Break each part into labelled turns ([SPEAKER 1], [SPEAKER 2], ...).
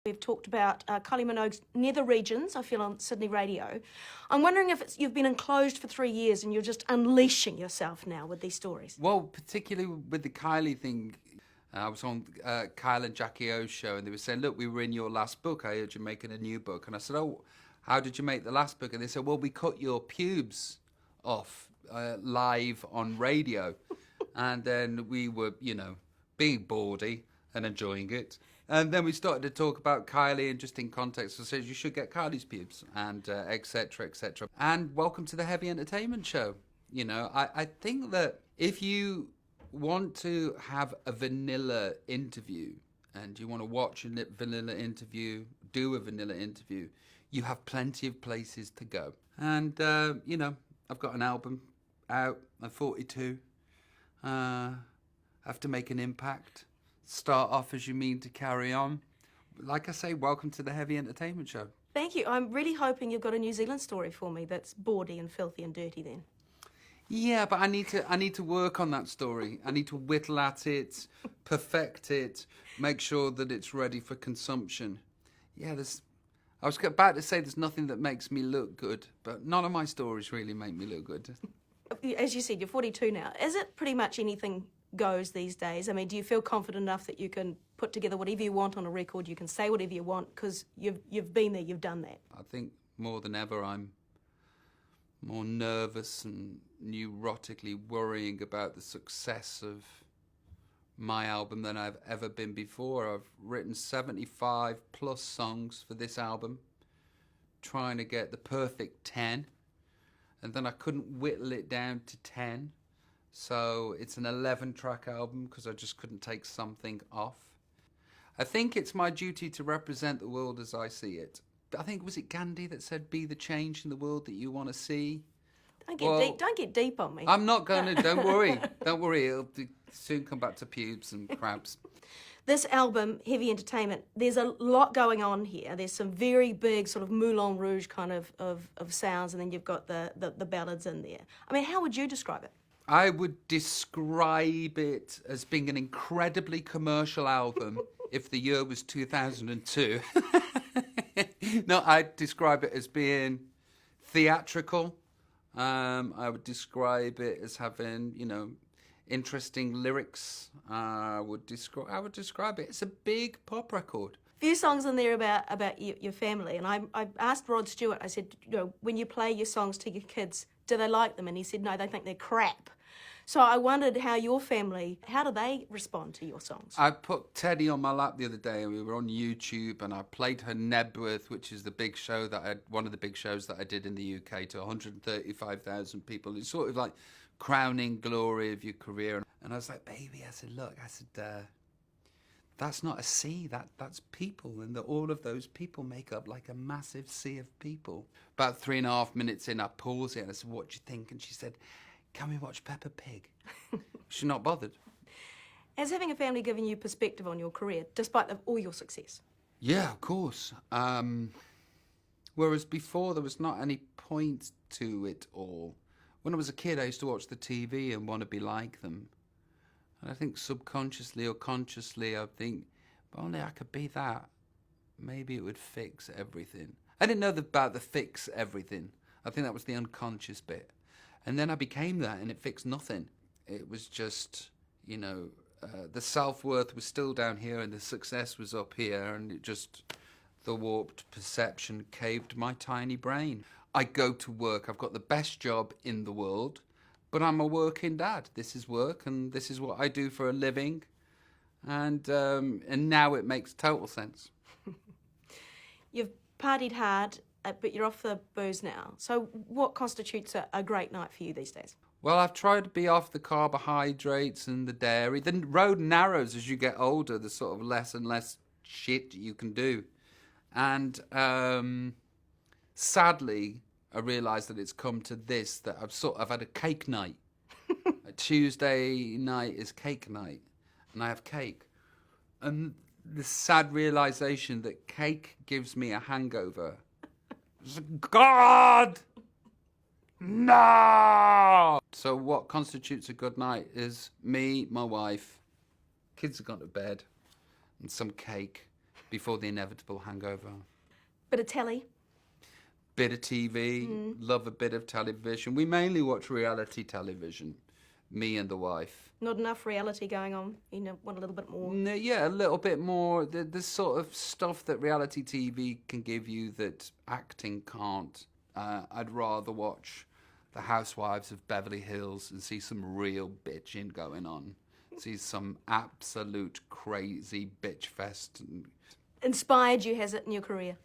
[SPEAKER 1] We've talked about Kylie Minogue's Nether Regions, I feel, on Sydney radio. I'm wondering if you've been enclosed for 3 years and you're just unleashing yourself now with these stories.
[SPEAKER 2] Well, particularly with the Kylie thing, I was on Kyle and Jackie O's show, and they were saying, look, we were in your last book. I heard you're making a new book. And I said, oh, how did you make the last book? And they said, well, we cut your pubes off live on radio. And then we were, being bawdy and enjoying it. And then we started to talk about Kylie, and just in context, I said, you should get Kylie's pubes, and et cetera, et cetera. And welcome to the Heavy Entertainment Show. I think that if you want to have a vanilla interview, and you want to watch a vanilla interview, do a vanilla interview, you have plenty of places to go. And, I've got an album out. I'm 42. I have to make an impact. Start off as you mean to carry on. Like I say, welcome to the Heavy Entertainment Show.
[SPEAKER 1] Thank you. I'm really hoping you've got a New Zealand story for me that's bawdy and filthy and dirty then.
[SPEAKER 2] Yeah, but I need to work on that story. I need to whittle at it, perfect it, make sure that it's ready for consumption. Yeah, I was about to say there's nothing that makes me look good, but none of my stories really make me look good.
[SPEAKER 1] As you said, you're 42 now. Is it pretty much anything goes these days? I mean, do you feel confident enough that you can put together whatever you want on a record, you can say whatever you want, because you've been there, you've done that?
[SPEAKER 2] I think more than ever I'm more nervous and neurotically worrying about the success of my album than I've ever been before. I've written 75 plus songs for this album, trying to get the perfect 10, and then I couldn't whittle it down to 10. So it's an 11-track album because I just couldn't take something off. I think it's my duty to represent the world as I see it. I think, was it Gandhi that said, be the change in the world that you want to see?
[SPEAKER 1] Don't get deep on me.
[SPEAKER 2] I'm not going to, don't worry. Don't worry, it'll soon come back to pubes and crabs.
[SPEAKER 1] This album, Heavy Entertainment, there's a lot going on here. There's some very big sort of Moulin Rouge kind of sounds, and then you've got the ballads in there. I mean, how would you describe it?
[SPEAKER 2] I would describe it as being an incredibly commercial album if the year was 2002. No, I'd describe it as being theatrical. I would describe it as having, interesting lyrics. I would describe it as a big pop record.
[SPEAKER 1] A few songs in there about your family, and I asked Rod Stewart, I said, when you play your songs to your kids, do they like them? And he said, no, they think they're crap. So I wondered how your family, how do they respond to your songs?
[SPEAKER 2] I put Teddy on my lap the other day, and we were on YouTube, and I played her Nebworth, which is the big show one of the big shows that I did in the UK to 135,000 people. It's sort of like crowning glory of your career. And I was like, baby, I said, look, that's not a sea, that's people, and all of those people make up like a massive sea of people. About 3.5 minutes in, I paused it and I said, what do you think? And she said, can we watch Peppa Pig? She's not bothered.
[SPEAKER 1] Has having a family given you perspective on your career, despite all your success?
[SPEAKER 2] Yeah, of course. Whereas before there was not any point to it all. When I was a kid, I used to watch the TV and want to be like them. And I think subconsciously or consciously, I think, if only I could be that, maybe it would fix everything. I didn't know about the fix everything. I think that was the unconscious bit. And then I became that, and it fixed nothing. It was just, the self-worth was still down here, and the success was up here, and the warped perception caved my tiny brain. I go to work. I've got the best job in the world. But I'm a working dad. This is work, and this is what I do for a living. And now it makes total sense.
[SPEAKER 1] You've partied hard, but you're off the booze now. So what constitutes a great night for you these days?
[SPEAKER 2] Well, I've tried to be off the carbohydrates and the dairy. The road narrows as you get older. There's sort of less and less shit you can do. And sadly, I realised that it's come to this, that I've had a cake night. A Tuesday night is cake night, and I have cake. And the sad realisation that cake gives me a hangover. God! No! So what constitutes a good night is me, my wife, kids have gone to bed, and some cake. before the inevitable hangover.
[SPEAKER 1] Bit of telly.
[SPEAKER 2] Bit of TV, love a bit of television. We mainly watch reality television, me and the wife.
[SPEAKER 1] Not enough reality going on. You know, want a little bit more.
[SPEAKER 2] No, yeah, a little bit more. The sort of stuff that reality TV can give you that acting can't. I'd rather watch The Housewives of Beverly Hills and see some real bitching going on. See some absolute crazy bitch fest.
[SPEAKER 1] Inspired you, has it, in your career?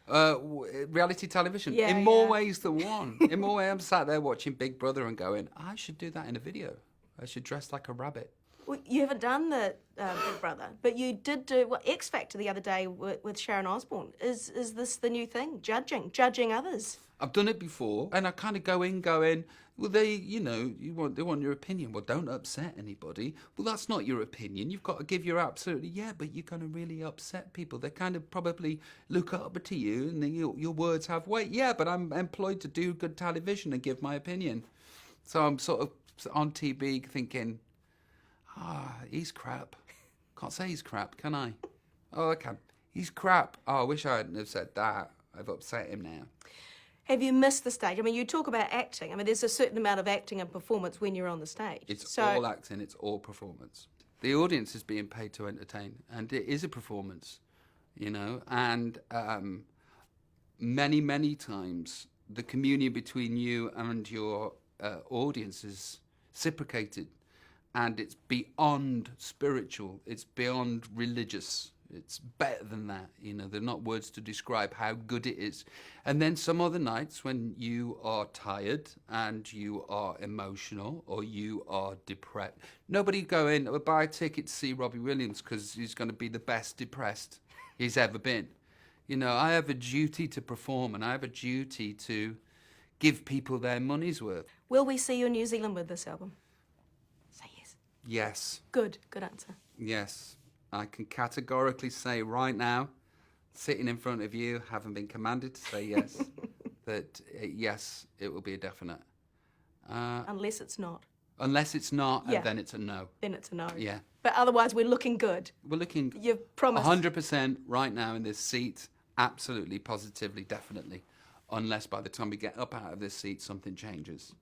[SPEAKER 2] Reality television.
[SPEAKER 1] Yeah,
[SPEAKER 2] in more
[SPEAKER 1] yeah.
[SPEAKER 2] ways than one. In more ways, I'm sat there watching Big Brother and going, I should do that in a video. I should dress like a rabbit.
[SPEAKER 1] Well, you haven't done the Big Brother, but you did do X Factor the other day with Sharon Osbourne. Is this the new thing? Judging others?
[SPEAKER 2] I've done it before, and I kind of go in going, well, they want your opinion. Well, don't upset anybody. Well, that's not your opinion. You've got to give your absolutely, yeah, but you're going to really upset people. They kind of probably look up to you, and then your words have weight. Yeah, but I'm employed to do good television and give my opinion. So I'm sort of on TV thinking, he's crap. Can't say he's crap, can I? Oh, I can. He's crap. Oh, I wish I hadn't have said that. I've upset him now.
[SPEAKER 1] Have you missed the stage? I mean, you talk about acting. I mean, there's a certain amount of acting and performance when you're on the stage.
[SPEAKER 2] It's all acting, it's all performance. The audience is being paid to entertain, and it is a performance, you know, and many, many times the communion between you and your audience is reciprocated, and it's beyond spiritual, it's beyond religious. It's better than that, you know. They're not words to describe how good it is. And then some other nights when you are tired and you are emotional or you are depressed, nobody go in or buy a ticket to see Robbie Williams because he's going to be the best depressed he's ever been. You know, I have a duty to perform, and I have a duty to give people their money's worth.
[SPEAKER 1] Will we see you in New Zealand with this album? Say yes.
[SPEAKER 2] Yes.
[SPEAKER 1] Good answer.
[SPEAKER 2] Yes. I can categorically say right now, sitting in front of you, having been commanded to say yes, that yes, it will be a definite.
[SPEAKER 1] Unless it's not.
[SPEAKER 2] Unless it's not,
[SPEAKER 1] Yeah.
[SPEAKER 2] and then it's a no.
[SPEAKER 1] Then it's a no.
[SPEAKER 2] Yeah.
[SPEAKER 1] But otherwise, we're looking good.
[SPEAKER 2] We're looking
[SPEAKER 1] You've promised.
[SPEAKER 2] 100% right now in this seat, absolutely, positively, definitely. Unless by the time we get up out of this seat, something changes.